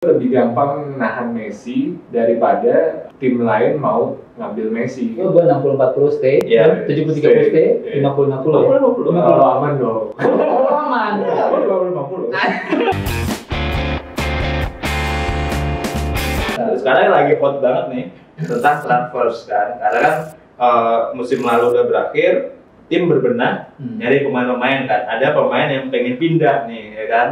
lebih gampang nahan Messi daripada tim lain mau ngambil Messi. Oh, gue 60-40 stay, 73 stay, 50-50 ya? 50. Kalau aman dong. Oh, aman. 50. Sekarang lagi hot banget nih tentang transfers kan, karena kan musim lalu udah berakhir, tim berbenah nyari pemain-pemain kan. Ada pemain yang pengen pindah nih, ya kan?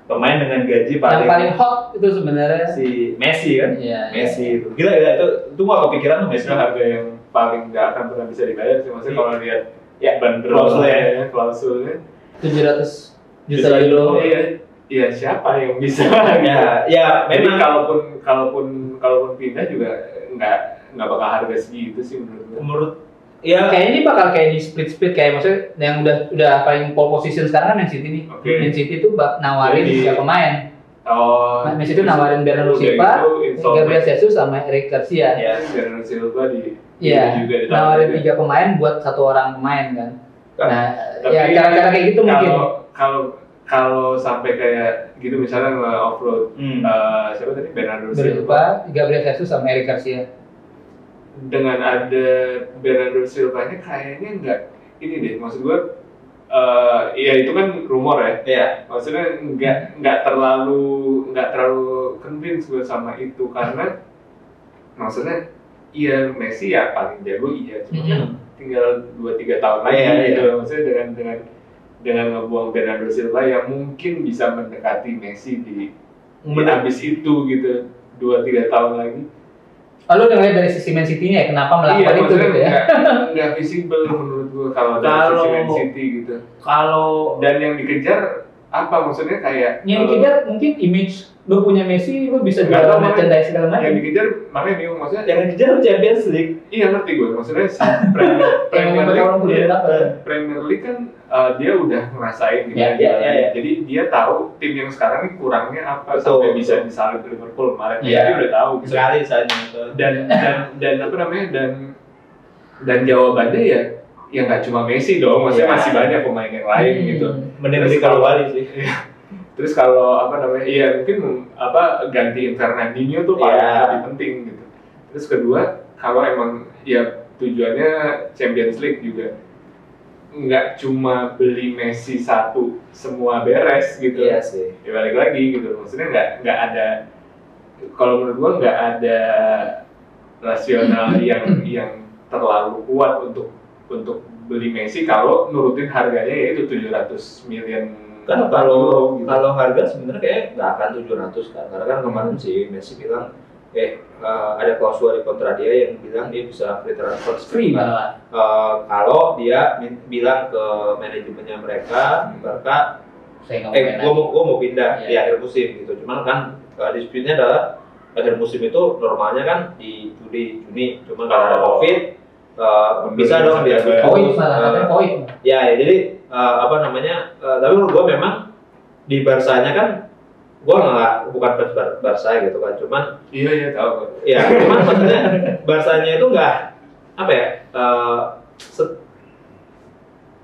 Pemain dengan gaji yang paling hot itu sebenarnya si Messi kan? Iya, Messi itu gila itu gak kepikiran tuh Messi. Itu harga yang paling nggak akan pernah bisa dibayar sih, maksudnya kalau lihat klausulnya klausulnya 700 juta euro. Iya siapa yang bisa? ya Jadi memang kalaupun pindah juga nggak bakal harga segitu sih menurut ya kayaknya ini bakal kayak di split kayak maksudnya yang udah paling pole position sekarang kan Man City nih. Okay. Man City itu nawarin 3 pemain. Man City itu nawarin Bernardo Silva, Gabriel Jesus sama Eric Garcia. Ya, Bernardo Silva juga nawarin 3 pemain buat 1 orang pemain kan. Nah, ya cara-cara kayak gitu mungkin. Kalau sampai kayak gitu misalnya nge-offload siapa tadi Bernardo Silva, Gabriel Jesus sama Eric Garcia. Dengan ada Bernardo Silva-nya kayaknya nggak ini deh, maksud gue ya itu kan rumor ya. Iya. Maksudnya nggak terlalu convince gue sama itu karena maksudnya iya Messi ya paling jago cuma tinggal 2-3 tahun lagi gitu. Maksudnya dengan ngebuang Bernardo Silva yang mungkin bisa mendekati Messi di habis itu gitu 2-3 tahun lagi. Lalu udah ngeliat dari sisi Man City-nya ya, kenapa melakukan itu gitu ya? Nggak visible menurut gue kalau dari sisi Man City gitu. Dan yang dikejar apa maksudnya kayak? Yang dikejar mungkin image lu punya Messi, lu bisa jual merchandise segala macam. Yang dikejar makanya bingung maksudnya. Yang dikejar Champions League. Iya ngerti gue maksudnya si Premier League kan dia udah ngerasain gitu ya. Jadi dia tahu tim yang sekarang ini kurangnya apa sampai bisa disalip Liverpool kemarin. Dia udah tahu gitu. Sekali saja. Dan apa namanya dan jawabannya ya nggak cuma Messi dong, maksudnya masih banyak pemain yang lain gitu. Mending kalau balik sih. Terus kalau apa namanya, mungkin gantiin Fernandinho tuh paling lebih penting gitu. Terus kedua, kalau emang tujuannya Champions League juga nggak cuma beli Messi satu semua beres gitu. Iya sih. Ya balik lagi gitu, maksudnya nggak ada. Kalau menurut gua nggak ada rasional yang terlalu kuat untuk beli Messi kalau nurutin harganya yaitu 700 million. Kan kalau harga sebenarnya kayak nggak akan 700 kan, karena kan kemarin si Messi bilang ada klausul di kontrak dia yang bilang dia bisa free transfer free malah. Kalau dia bilang ke manajemennya mereka gue mau pindah di akhir musim gitu. Cuman kan dispute-nya adalah akhir musim itu normalnya kan di Juni, cuman karena ada COVID bisa dong dia COVID. Jadi tapi menurut gue memang di Barsanya kan gue bukan fans Barca gitu kan, cuman tahu. Cuman maksudnya Barsanya itu nggak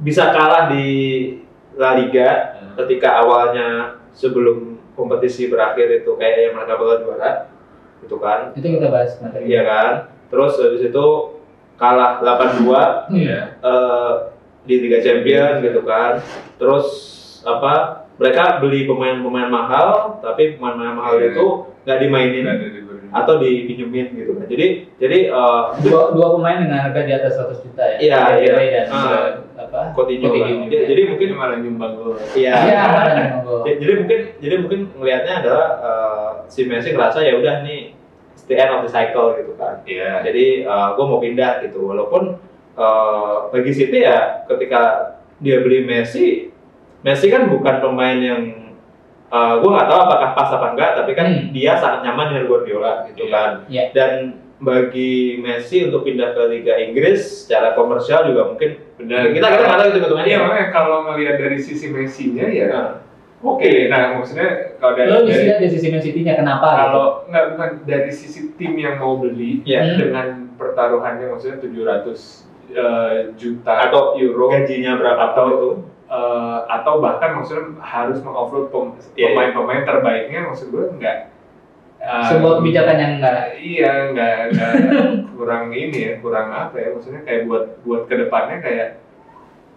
bisa kalah di La Liga ketika awalnya sebelum kompetisi berakhir itu kayak yang mereka bakal juara gitu kan. Itu kita bahas nanti. Iya kan. Terus habis itu kalah 8-2 di Liga Champions gitu kan. Terus mereka beli pemain-pemain mahal, tapi pemain mahal itu nggak dimainin atau dipinjemin gitu kan. Jadi dua pemain dengan harga di atas 100 juta ya. Iya. Dan Coutinho. Jadi mungkin malah nyumbang gol. Iya. Jadi mungkin ngelihatnya adalah si Messi ngerasa ya udah nih the end of the cycle gitu kan. Iya. Jadi gue mau pindah gitu. Walaupun bagi City ya ketika dia beli Messi kan bukan pemain yang gue nggak tahu apakah pas apa enggak, tapi kan dia sangat nyaman dengan Guardiola gitu kan. Dan bagi Messi untuk pindah ke Liga Inggris secara komersial juga mungkin benar. Kita nggak tahu itu hitungannya. Iya, makanya kalau ngelihat dari sisi Messi-nya Oke. Nah maksudnya kalau dari sisi Man City-nya kenapa? Kalau bukan dari sisi tim yang mau beli dengan pertaruhannya maksudnya 700 juta atau euro gajinya berapa tahun itu? Atau bahkan maksudnya harus mengoffload pemain-pemain terbaiknya, maksud gue sebuah kebijakan yang enggak kurang ini ya, kurang apa ya, maksudnya kayak buat kedepannya kayak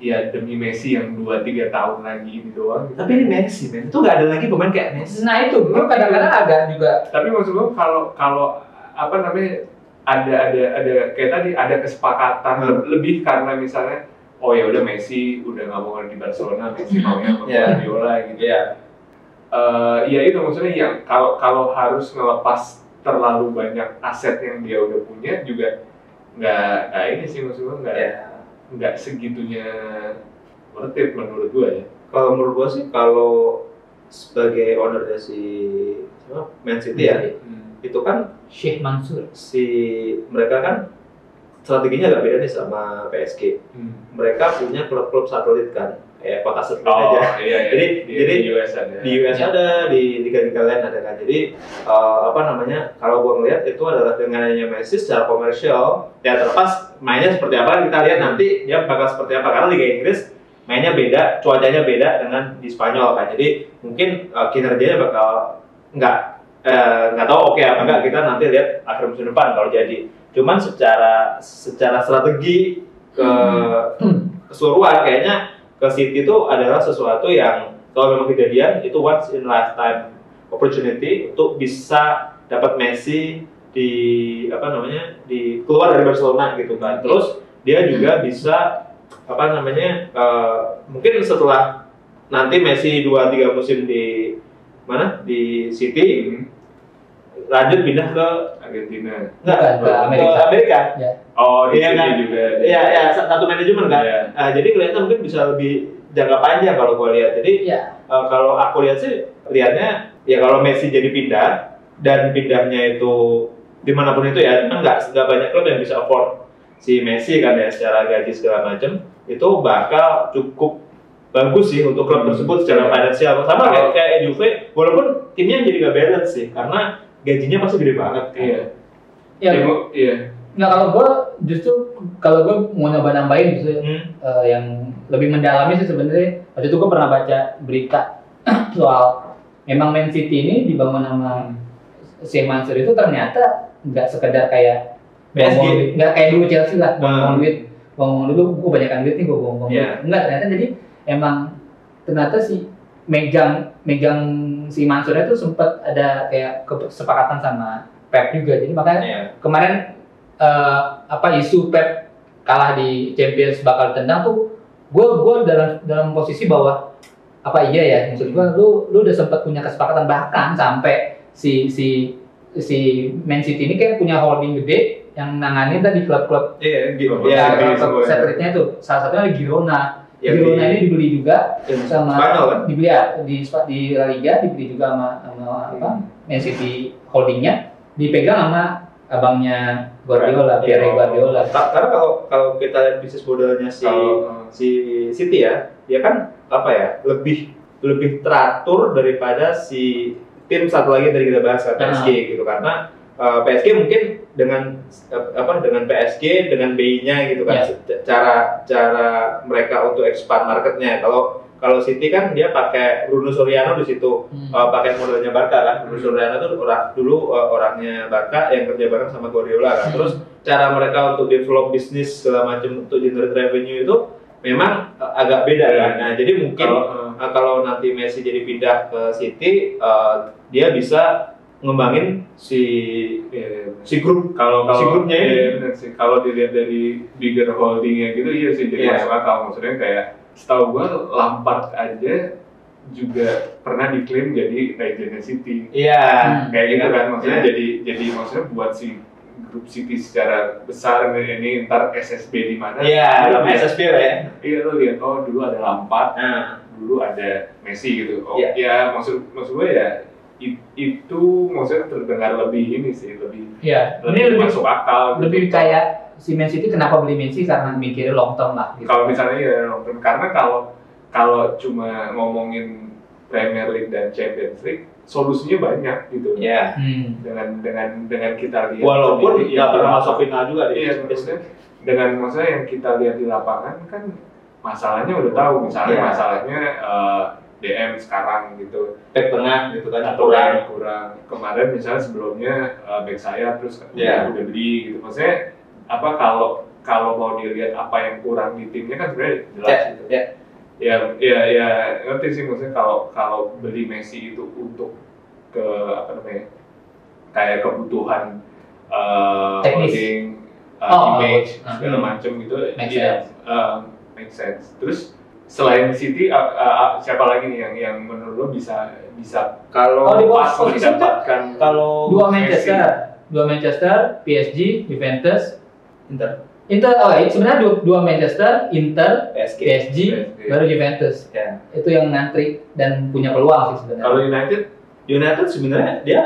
ya demi Messi yang 2-3 tahun lagi ini doang. Tapi ini Messi, men. Itu nggak ada lagi pemain kayak Messi. Nah itu, gue kadang-kadang agak juga. Tapi maksud gue kalau apa namanya ada kayak tadi ada kesepakatan lebih karena misalnya oh ya udah Messi udah nggak mau di Barcelona, Messi maunya sama Guardiola gitu. Ya itu maksudnya yang kalau harus ngelepas terlalu banyak aset yang dia udah punya juga nggak ini sih maksud gue nggak segitunya worth it menurut gue ya. Kalau menurut gue sih kalau sebagai ownernya si Man City ya itu kan Sheikh Mansur mereka kan strateginya agak beda nih sama PSG. Mereka punya klub-klub satelit kan, kayak kota satelit aja. Iya. Jadi di US ada. Di US ada, di liga-liga lain ada kan. Jadi kalau gua ngelihat itu adalah dengan adanya Messi secara komersial, ya terlepas mainnya seperti apa kita lihat nanti dia bakal seperti apa, karena Liga Inggris mainnya beda, cuacanya beda dengan di Spanyol kan. Jadi mungkin kinerjanya bakal nggak tahu oke apa enggak, kita nanti lihat akhir musim depan kalau jadi. Cuman secara strategi keseluruhan kayaknya ke City itu adalah sesuatu yang kalau memang kejadian itu once in lifetime opportunity untuk bisa dapat Messi di keluar dari Barcelona gitu kan. Terus dia juga bisa mungkin setelah nanti Messi 2-3 musim di City lanjut pindah ke Argentina. Ke Amerika. Ya. Oh, di sini kan? juga. Iya, satu manajemen kan. Yeah. Jadi kelihatan mungkin bisa lebih jangka panjang kalau gue lihat. Jadi kalau aku lihat sih lihatnya ya kalau Messi jadi pindah dan pindahnya itu dimanapun itu ya, kan nggak banyak klub yang bisa afford si Messi kan ya secara gaji segala macam, itu bakal cukup bagus sih untuk klub tersebut secara finansial. Sama kayak Juve, walaupun timnya jadi nggak balance sih karena gajinya pasti gede banget. Iya. Nggak, kalau gue mau nyoba nambahin gitu, yang lebih mendalami sih sebenarnya. Waktu itu gue pernah baca berita soal memang Man City ini dibangun sama si Mansur itu ternyata nggak sekedar kayak nggak kayak dulu Chelsea lah, ngomong dulu gue banyakkan duit nih gue ngomong enggak, ternyata jadi emang ternyata si megang si Mansurnya itu sempat ada kayak kesepakatan sama Pep juga. Jadi makanya kemarin isu Pep kalah di Champions bakal tendang tuh gue dalam posisi bahwa maksud gue lu udah sempat punya kesepakatan, bahkan sampai si Man City ini kayak punya holding gede yang nanganin tadi klub-klub satelitnya itu, salah satunya Girona. Girona ini dibeli juga sama Spanyol, kan? Dibeli di La Liga, dibeli juga sama Man City holdingnya, dipegang sama abangnya Guardiola, Pierre Guardiola. Karena kalau kita lihat bisnis modelnya si City ya, dia kan lebih teratur daripada si tim satu lagi yang tadi kita bahas PSG gitu, karena PSG mungkin dengan PSG dengan BI-nya gitu kan, cara mereka untuk expand marketnya. Kalau City kan dia pakai Bruno Soriano di situ, pakai modelnya Barca kan. Bruno Soriano itu dulu orangnya Barca yang kerja bareng sama Guardiola kan. Terus cara mereka untuk develop bisnis segala macam untuk generate revenue itu memang agak beda kan. Nah, jadi mungkin kalau nanti Messi jadi pindah ke City, dia bisa ngembangin si grupnya ini. Kalau dilihat dari bigger holdingnya gitu, iya sih jadi masuk akal. Maksudnya kayak setahu gua Lampard aja juga pernah diklaim jadi legendnya City. Kayak gitu kan, maksudnya jadi maksudnya buat si grup City secara besar ini ntar SSB di mana? Dalam SSB ya. Iya, lo lihat dulu ada Lampard, dulu ada Messi gitu. Maksud gue ya itu maksudnya terdengar lebih ini sih, lebih masuk akal. Lebih kayak si Man City kenapa beli Messi karena mikirnya long term lah. Gitu. Kalau misalnya long term, karena kalau cuma ngomongin Premier League dan Champions League, solusinya banyak gitu. Dengan kita lihat. Walaupun nggak pernah masuk final juga maksudnya yang kita lihat di lapangan kan masalahnya udah tahu. Misalnya masalahnya DM sekarang gitu. Back tengah gitu kan Atau kurang. Kemarin misalnya sebelumnya back sayap terus udah beli gitu. Maksudnya apa kalau mau dilihat apa yang kurang di timnya kan sebenarnya jelas gitu. Ya ngerti sih, maksudnya kalau beli Messi itu untuk ke apa namanya kayak kebutuhan holding, image segala macam gitu, make sense. Terus selain City siapa lagi nih yang menurut lo bisa kalau pas mendapatkan dua Manchester, PSG, Juventus, Inter, sebenarnya dua Manchester, Inter, PSG, baru Juventus. Ya. Itu yang ngantri dan punya peluang sih sebenarnya. Kalau United sebenarnya dia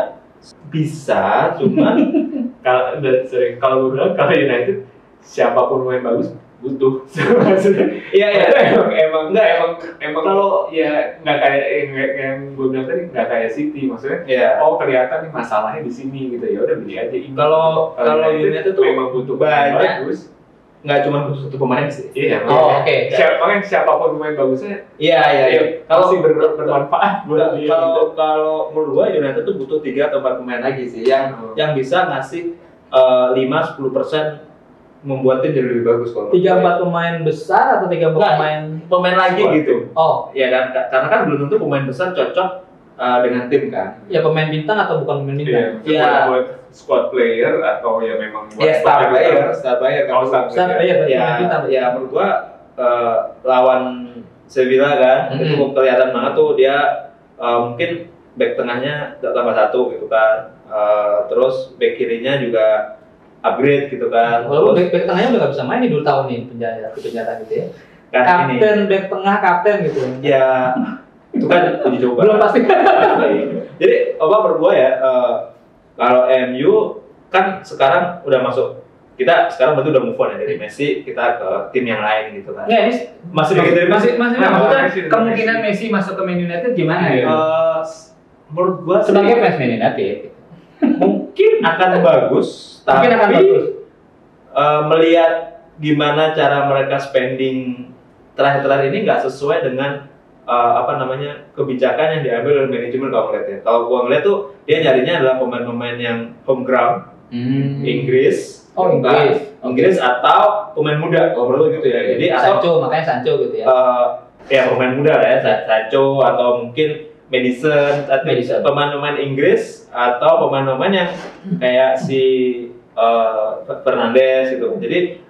bisa, cuman kalau United siapapun main bagus butuh. Iya. Emang kalau ya nggak kayak yang gue bilang tadi, nggak kayak City, maksudnya kelihatan nih masalahnya di sini gitu, ya udah beli aja ini. Kalau United tuh memang butuh banyak bagus, nggak cuma butuh satu pemain sih. Iya. Oke. Siapapun pemain bagusnya iya. Kalau sih bermanfaat buat dia. Kalau menurut gua United tuh butuh 3 atau 4 pemain lagi sih yang bisa ngasih 5-10% membuat tim jadi lebih bagus. Kalau 3-4 pemain besar atau 3-4 pemain lagi gitu. Oh ya, dan karena kan belum tentu pemain besar cocok dengan tim kan. Ya pemain bintang atau bukan pemain bintang? Iya. Buat squad player atau ya memang buat star player kan. Star player ya menurut gua lawan Sevilla kan itu kelihatan banget tuh dia mungkin back tengahnya tambah 1 gitu kan. Terus back kirinya juga upgrade gitu kan. Walaupun back tengahnya udah gak bisa main nih 2 tahun nih penjara gitu ya. Kapten back tengah gitu. Ya itu kan uji coba. Belum pasti. Jadi menurut gua ya kalau MU kan sekarang udah masuk, kita sekarang betul udah move on ya dari Messi, kita ke tim yang lain gitu kan. Ya, ini masih maksudnya kemungkinan Messi masuk ke Man United gimana ya? Menurut gua sebagai fans Man United mungkin akan bagus, tapi melihat gimana cara mereka spending terakhir ini nggak sesuai dengan kebijakan yang diambil oleh manajemen. Kalau ngeliatnya, kalau gua ngeliat tuh dia nyarinya adalah pemain-pemain yang home ground, Inggris atau pemain muda kalau menurut gitu ya. Jadi makanya Sancho gitu ya. Ya pemain muda lah ya, Sancho atau mungkin Madison. Pemain-pemain Inggris atau pemain-pemain yang kayak si Fernandes gitu. Jadi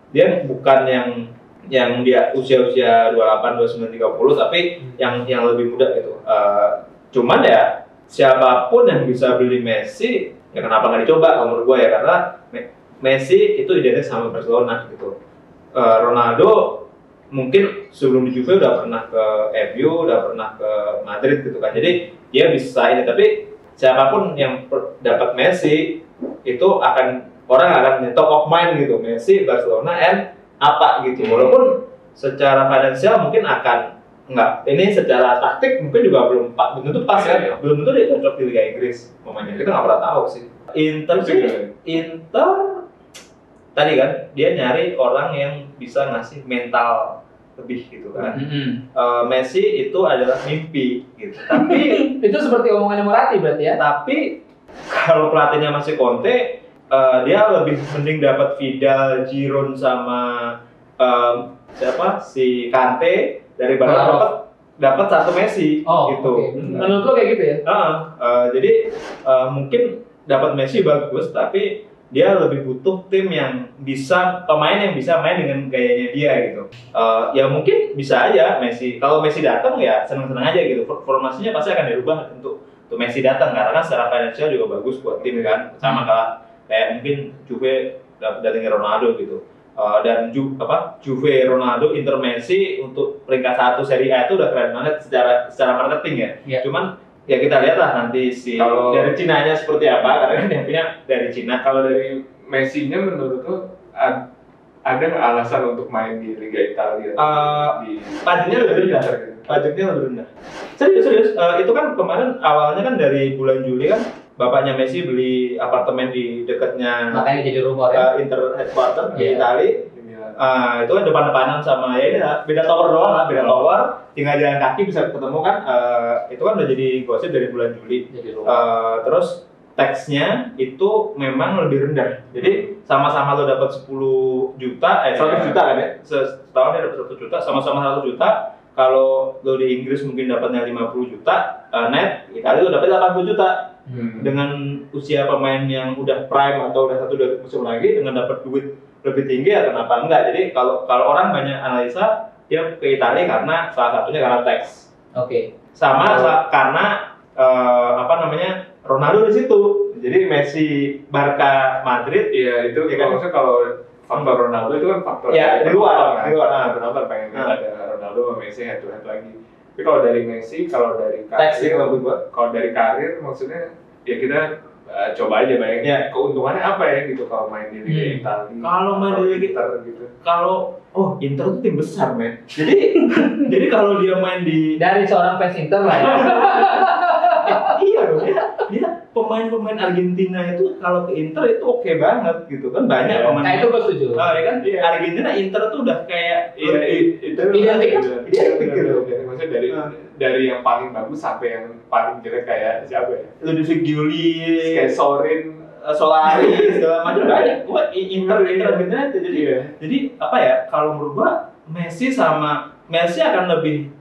dia bukan yang dia usia 28, 29, 30 tapi yang lebih muda gitu. Cuman ya siapapun yang bisa beli Messi ya kenapa nggak dicoba kalau menurut gue ya, karena Messi itu identik sama Barcelona gitu. Ronaldo mungkin sebelum di Juve udah pernah ke MU, udah pernah ke Madrid gitu kan. Jadi dia bisa ini, tapi siapapun yang dapat Messi itu orang akan top of mind gitu. Messi, Barcelona, apa gitu. Walaupun secara finansial mungkin akan enggak. Ini secara taktik mungkin juga belum tentu pas kan. Belum tentu dia cocok di Liga Inggris. Momennya kita nggak pernah tahu sih. Inter tadi kan dia nyari orang yang bisa ngasih mental lebih gitu kan. Messi itu adalah mimpi gitu. Tapi itu seperti omongannya Moratti berarti ya. Tapi kalau pelatihnya masih Conte, dia lebih mending dapat Vidal, Giroud sama si Kante daripada dapat satu Messi gitu. Okay. Menurut lo kayak gitu ya? Jadi mungkin dapat Messi bagus, tapi dia lebih butuh tim yang pemain yang bisa main dengan gayanya dia gitu. Ya mungkin bisa aja Messi. Kalau Messi datang ya senang-senang aja gitu. Formasinya pasti akan dirubah untuk Messi datang, karena kan secara finansial juga bagus buat tim kan. Sama kayak mungkin Juve datangnya Ronaldo gitu. Dan Juve, Ronaldo, Inter, Messi untuk peringkat 1 Serie A itu udah keren banget secara marketing ya. Yeah. Cuman ya kita lihatlah nanti dari Cinanya seperti apa, karena dia punya dari Cina. Kalau dari Messi-nya menurut lo ada nggak alasan untuk main di Liga Italia? Pajaknya lebih rendah. Serius. Itu kan kemarin awalnya kan dari bulan Juli kan bapaknya Messi beli apartemen di dekatnya, makanya jadi rumor ya, Inter headquarter di Italia, Milan. Itu kan depan-depanan sama ya beda tower doang lah, beda tower, tinggal jalan kaki bisa ketemu kan. Itu kan udah jadi gosip dari bulan Juli. Terus teksnya itu memang lebih rendah. Jadi sama-sama lo dapat 10 juta, 100 juta kan ya? Setahun dia dapat 100 juta, sama-sama 100 juta. Kalau lo di Inggris mungkin dapatnya 50 juta net, Italia lo dapat 80 juta. Dengan usia pemain yang udah prime atau udah 1-2 musim lagi, dengan dapat duit lebih tinggi ya kenapa enggak? Jadi kalau orang banyak analisa dia ke Italia karena salah satunya karena teks. Sama karena Ronaldo di situ. Jadi Messi, Barca, Madrid ya itu ya kan, maksudnya kalau faktor Ronaldo itu kan faktor di luar. Penonton pengen ada Ronaldo sama Messi head to head lagi. Tapi kalau dari Messi, kalau dari karir, maksudnya ya kita coba aja bayangin keuntungannya apa ya gitu kalau main di Liga Italia. Kalau main di Liga Inter gitu. Inter itu tim besar, men. Jadi kalau dia main dari seorang fans Inter lah ya. Iya dong, dia pemain-pemain Argentina itu kalau ke Inter itu oke banget gitu kan, banyak pemain. Nah itu gue setuju. Ya kan, Argentina Inter tuh udah kayak identik gitu. Maksudnya dari yang paling bagus sampai yang paling jelek kayak siapa ya? Ludovic Giuliani, kayak Solari segala macam banyak. Gua Inter Argentina itu jadi apa ya? Kalau menurut gua Messi akan lebih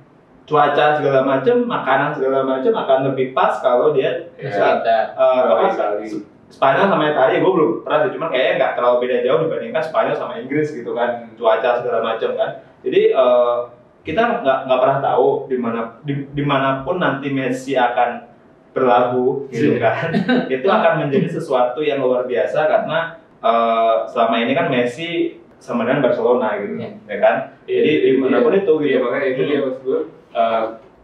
cuaca segala macam, makanan segala macam akan lebih pas kalau dia Spanyol sama Italia. Gue belum pernah, cuma kayaknya nggak terlalu beda jauh dibandingkan Spanyol sama Inggris gitu kan, cuaca segala macam kan. Jadi kita nggak pernah tahu dimanapun nanti Messi akan berlabuh gitu kan. Itu akan menjadi sesuatu yang luar biasa karena selama ini kan Messi sama dengan Barcelona gitu, ya kan. Jadi dimanapun itu gitu. Makanya itu dia maksud gue.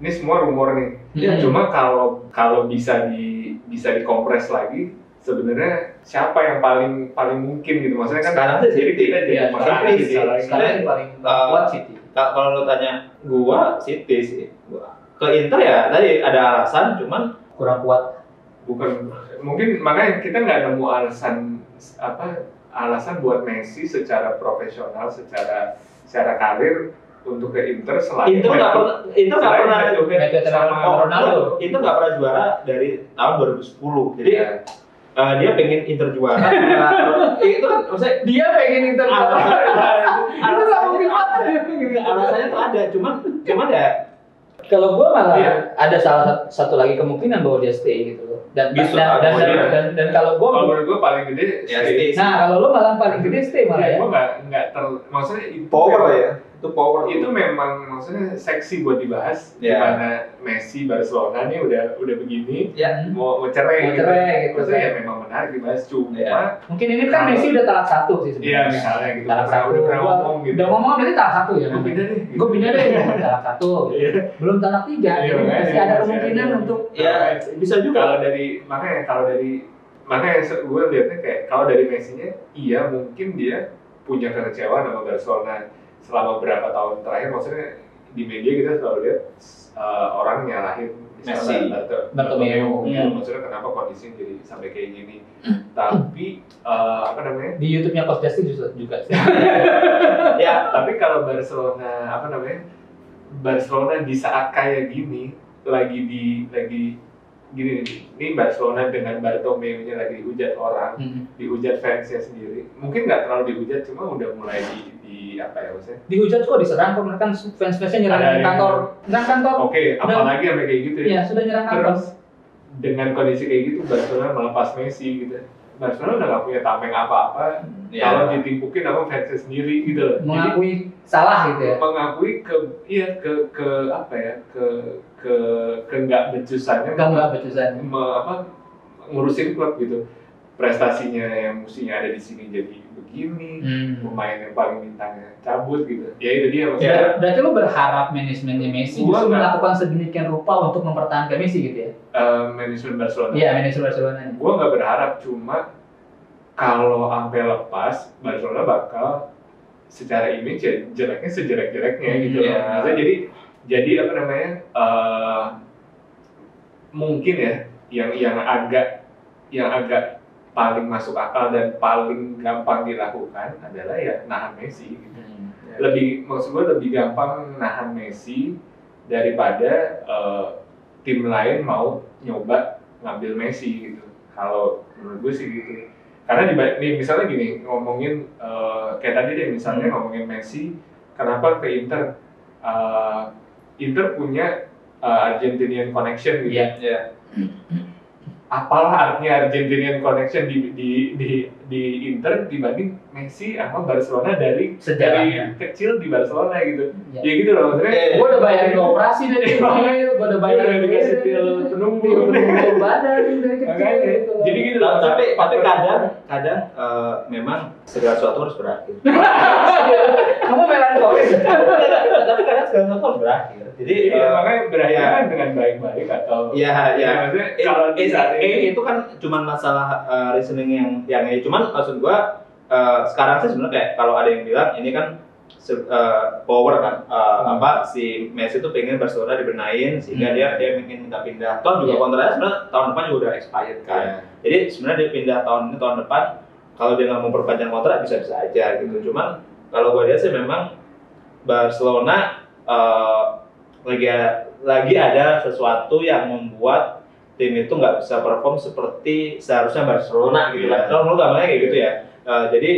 Ini semua rumor nih. Cuma kalau bisa dikompres lagi, sebenarnya siapa yang paling mungkin gitu? Maksudnya kan sekarang jadi kita jadi sekarang paling kuat City. Kalau lo tanya gua City sih. Ke Inter ya tadi ada alasan, cuman kurang kuat. Bukan, mungkin makanya kita nggak nemu alasan buat Messi secara profesional, secara karir untuk ke Inter selain Inter nggak pernah sama Ronaldo. Inter nggak pernah juara dari tahun 2010. Jadi dia pengen Inter juara. Itu kan maksudnya dia pengen Inter juara. Itu nggak mungkin alasannya tuh ada, cuman ya. Kalau gue malah ada salah satu lagi kemungkinan bahwa dia stay gitu loh. Dan kalau gue menurut gue paling gede stay. Nah kalau lo malah paling gede stay malah ya. Gue nggak maksudnya itu power ya. Itu memang maksudnya seksi buat dibahas. Dimana Messi Barcelona nih udah begini, mau cerai gitu. Maksudnya ya memang menarik dibahas, cuma mungkin ini kan Messi udah talak 1 sih sebenarnya. Iya misalnya gitu. Talak 1 udah pernah ngomong gitu. Udah ngomong berarti talak 1 ya. Gue pindah deh. Talak 1. Belum talak 3. Jadi masih ada kemungkinan untuk bisa juga. Makanya gue lihatnya kayak kalau dari Messi-nya, iya mungkin dia punya kekecewaan sama Barcelona selama berapa tahun terakhir. Maksudnya di media kita selalu lihat orang nyalahin Messi, Bartomeu. Maksudnya kenapa kondisinya jadi sampai kayak gini. Tapi di YouTube-nya Coach Justin juga. Ya, tapi kalau Barcelona di saat kayak gini lagi gini nih, Barcelona dengan Bartomeu-nya lagi dihujat orang, dihujat fansnya sendiri. Mungkin nggak terlalu dihujat, cuma udah mulai maksudnya? Dihujat kok, diserang kok, kan fans-fansnya nyerang kantor. Oke, apalagi sampai kayak gitu ya. Iya, sudah nyerang kantor. Terus dengan kondisi kayak gitu, Barcelona melepas Messi gitu. Barcelona udah nggak punya tameng apa-apa kalau ditimpukin sama fansnya sendiri gitu loh. Mengakui salah gitu ya. Mengakui ke nggak becusannya. Ngurusin klub gitu. Prestasinya yang mestinya ada di sini jadi begini, pemain yang paling bintangnya cabut gitu. Ya itu dia maksudnya. Berarti lu berharap manajemennya Messi justru melakukan sedemikian rupa untuk mempertahankan Messi gitu ya? Manajemen Barcelona. Iya, manajemen Barcelona. Gua nggak berharap, cuma kalau sampai lepas Barcelona bakal secara image ya jeleknya sejelek-jeleknya gitu loh. Maksudnya jadi mungkin ya yang agak paling masuk akal dan paling gampang dilakukan adalah ya nahan Messi gitu. Maksud gue lebih gampang nahan Messi daripada tim lain mau nyoba ngambil Messi gitu. Kalau menurut gue sih gitu. Karena nih misalnya gini, ngomongin kayak tadi deh misalnya ngomongin Messi, kenapa ke Inter? Inter punya Argentinian connection gitu. Iya. Apalah artinya Argentinian connection di Inter dibanding Messi sama Barcelona dari kecil di Barcelona gitu. Ya gitu loh maksudnya. Gue udah bayarin operasi dari gue udah bayarin dikasih pil penumbuh badan dari kecil gitu. Jadi gitu loh. Tapi kadang memang segala sesuatu harus berakhir. Kamu melankolis. Tapi kadang segala sesuatu harus berakhir. Jadi makanya berakhir kan dengan baik-baik atau maksudnya kalau itu kan cuma masalah reasoning yang ini. Cuman maksud gua sekarang sih sebenarnya kayak kalau ada yang bilang ini kan power kan si Messi tuh pengen Barcelona dibenain sehingga dia ingin minta pindah. Toh juga kontraknya sebenarnya tahun depan juga udah expired kan. Jadi sebenarnya dia pindah tahun depan kalau dia nggak mau perpanjang kontrak bisa aja gitu. Cuman kalau gua lihat sih memang Barcelona lagi ada sesuatu yang membuat tim itu nggak bisa perform seperti seharusnya Barcelona gitu kan. Kalau menurut gambarnya kayak gitu ya. Jadi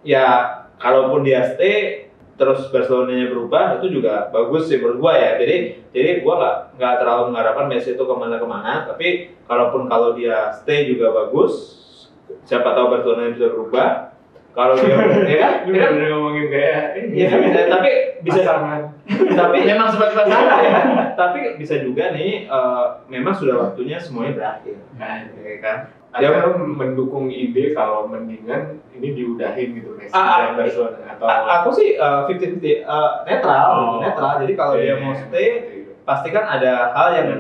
ya kalaupun dia stay terus Barcelonanya berubah itu juga bagus sih menurut gua ya. Jadi gua nggak terlalu mengharapkan Messi itu kemana-kemana. Tapi kalau dia stay juga bagus. Siapa tahu Barcelona bisa berubah. Kalau dia ya kan ngomongin kayak tapi bisa tapi memang seperti pasangan ya. Tapi bisa juga nih memang sudah waktunya semuanya berakhir. Ya kan. Ada mendukung ide kalau mendingan ini diudahin gitu Messi dan Barcelona atau aku sih 50-50 netral. Jadi kalau dia mau stay pasti kan ada hal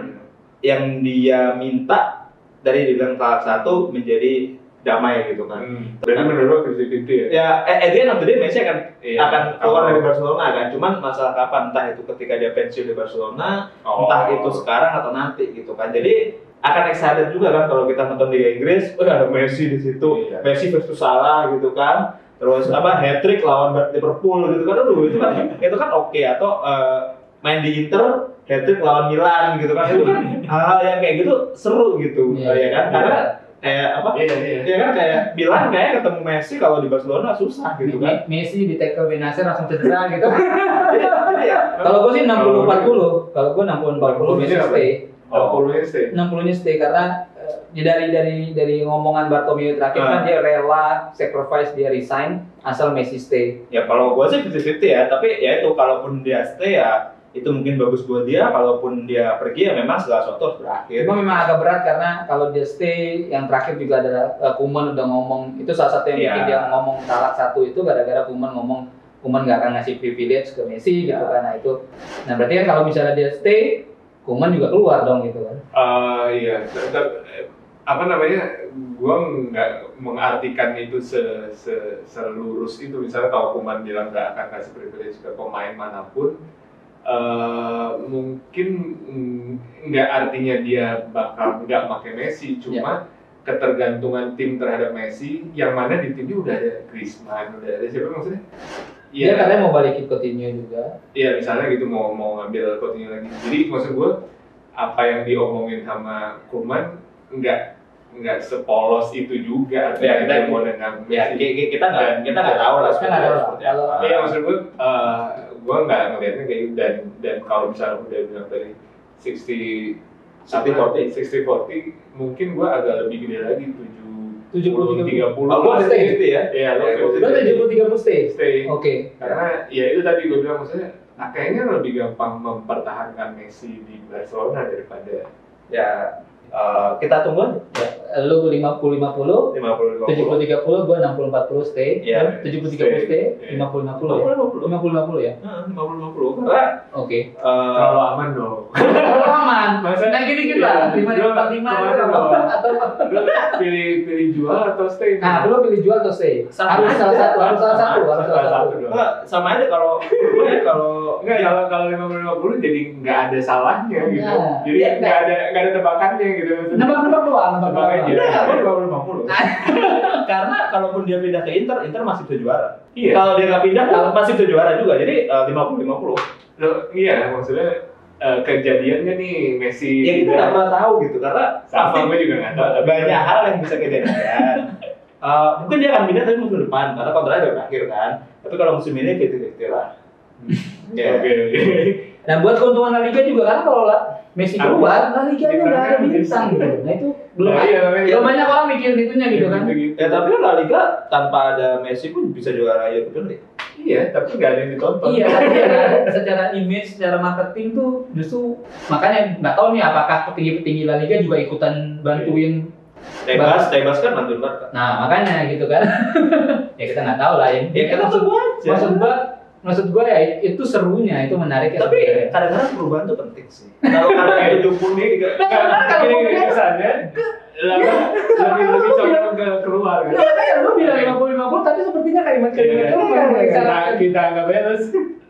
yang dia minta dari dibilang salah satu menjadi damai gitu kan. Berarti menurut 50-50 ya? Ya, at the end of the day Messi akan keluar dari Barcelona kan. Cuman masalah kapan, entah itu ketika dia pensiun di Barcelona, entah itu sekarang atau nanti gitu kan. Jadi akan excited juga kan kalau kita nonton Liga Inggris, ada Messi di situ, Messi versus Salah gitu kan. Terus hat-trick lawan Liverpool gitu kan. Aduh, itu kan oke. Atau main di Inter, hat-trick lawan Milan gitu kan. Itu kan hal-hal yang kayak gitu seru gitu, ya kan? Karena kayak ya kan kayak bilang kayak ketemu Messi kalau di Barcelona susah gitu kan. Messi di tackle Benacer langsung cedera gitu. Jadi kalau gue sih 60-40. Kalau gue 60-40 Messi stay. 60-nya stay karena dari ngomongan Bartomeu terakhir kan dia rela sacrifice, dia resign asal Messi stay. Ya kalau gue sih 50-50 ya, tapi ya itu kalaupun dia stay ya itu mungkin bagus buat dia, kalaupun dia pergi ya memang segala sesuatu harus berakhir. Cuma memang agak berat karena kalau dia stay, yang terakhir juga ada Koeman udah ngomong, itu salah satu yang bikin dia ngomong talak satu itu gara-gara Koeman ngomong Koeman nggak akan ngasih privilege ke Messi gitu kan. Nah berarti kan kalau misalnya dia stay, Koeman juga keluar dong gitu kan. Iya, apa namanya, gue nggak mengartikan itu selurus itu. Misalnya kalau Koeman bilang nggak akan kasih privilege ke pemain manapun, mungkin nggak artinya dia bakal nggak pakai Messi, cuma ketergantungan tim terhadap Messi, yang mana di timnya udah ada Griezmann, udah ada siapa maksudnya? Dia katanya mau balikin Coutinho juga. Iya misalnya gitu mau ngambil Coutinho lagi. Jadi maksud gue apa yang diomongin sama Koeman nggak sepolos itu juga. Ya kita mau dengan Messi. Kita nggak tahu lah seperti apa. Iya maksud gue nggak ngelihatnya kayak gitu, dan kalau misalnya udah bilang tadi 60-40 mungkin gue agak lebih gede lagi 70-30. Lo stay gitu ya? Iya, lo 70-30 stay. Oke. Karena ya itu tadi gue bilang, maksudnya kayaknya lebih gampang mempertahankan Messi di Barcelona daripada kita tunggu. Lu 50-50, 70-30, gue 60-40 stay, 70-30 stay, 50-50 ya? 50-50 ya? 50-50, karena terlalu aman dong. Terlalu aman, nah gini-gini lah, 5-45 atau pilih jual atau stay? Nah, lu pilih jual atau stay? Harus salah satu. Sama aja kalau 50-50 jadi nggak ada salahnya gitu. Jadi nggak ada tebakannya gitu. Nebak doang. aja. Enggak, gue 50-50. Karena kalaupun dia pindah ke Inter masih bisa juara. Iya. Kalau dia nggak pindah, masih bisa juara juga. Jadi 50-50. Loh, iya, maksudnya kejadiannya nih Messi. Ya kita nggak pernah tahu gitu, karena sama gue juga nggak tahu. Banyak hal yang bisa kejadian. Mungkin dia akan pindah tapi musim depan, karena kontraknya udah berakhir kan. Tapi kalau musim ini 50-50 lah. Oke. Dan buat keuntungan La Liga juga, karena kalau Messi keluar, La Liga-nya udah ada bintang gitu. Nah itu belum banyak orang mikirin itunya gitu kan. Ya tapi La Liga tanpa ada Messi pun bisa juara European League. Iya, tapi nggak ada yang ditonton. Iya, tapi secara image, secara marketing tuh justru makanya nggak tahu nih apakah petinggi-petinggi La Liga juga ikutan bantuin. Tebas kan bantuin Barca. Nah makanya gitu kan. Ya kita nggak tahu lah ya. Kita tunggu aja. Maksud gue ya itu serunya, itu menarik ya. Tapi kadang-kadang perubahan tuh penting sih. Kalau ada 70 nih, kalau kesannya lebih condong ke keluar kan. Iya kan, lu bilang 50-50 tapi sepertinya kalimat-kalimat itu kita anggapnya terus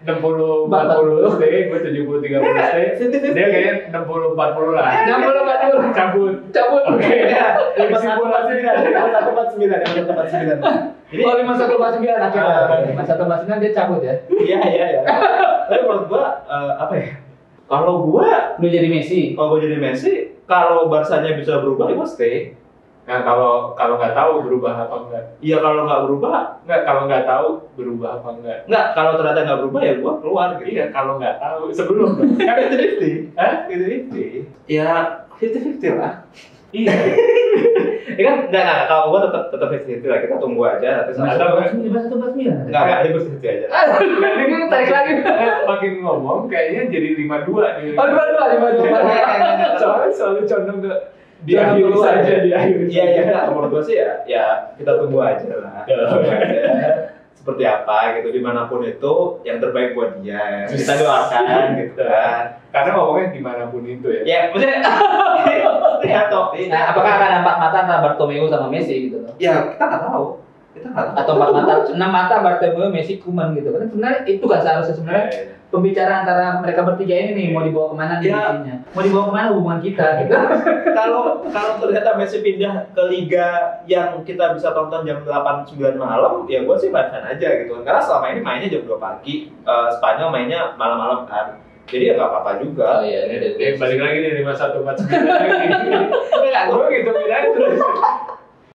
60-40 stay, gue 70-30 stay. Dia kayaknya 60-40 lah. 60-40 cabut. Oke. 51-49. Jadi 51-49 akhirnya. 51-49 dia cabut ya. Iya. Tapi menurut gua apa ya? Kalau gua lu jadi Messi. Kalau Barsanya bisa berubah, ya gua stay. Nah kalau nggak tahu berubah apa enggak? Iya kalau nggak berubah, kalau nggak tahu berubah apa enggak? Nggak, kalau ternyata nggak berubah ya gua keluar gitu. Iya kalau nggak tahu sebelum kan 50-50. Hah? 50-50. Ya 50-50 lah. Iya. Ya kan nggak kalau gua tetap 50-50 lah, kita tunggu aja nanti sama. Atau 51-49. Nggak 50-50 aja. Nanti gue tarik lagi. Makin ngomong kayaknya jadi 52 nih. Oh 52. Soalnya condong ke diakhiri saja diakhiri. Iya, menurut gua sih ya kita tunggu aja lah. Tunggu aja. Seperti apa gitu, dimanapun itu yang terbaik buat dia, kita doakan gitu kan. Karena ngomongnya dimanapun itu ya. Ya maksudnya ya topik. Nah, apakah akan empat mata antara Bartomeu sama Messi gitu loh? Ya kita nggak tahu. Atau 4 mata, 6 mata Bartomeu, Messi, Koeman gitu kan. Sebenarnya itu kan seharusnya sebenarnya pembicaraan antara mereka bertiga ini nih, mau dibawa kemana nih Messi-nya? Mau dibawa kemana hubungan kita gitu. Kalau ternyata Messi pindah ke liga yang kita bisa tonton jam 8-9 malam, ya gue sih fine aja gitu. Karena selama ini mainnya jam 2 pagi, Spanyol mainnya malam-malam kan. Jadi ya nggak apa-apa juga. Oh iya, balik lagi nih 51-49 lagi. Gue gitu aja terus.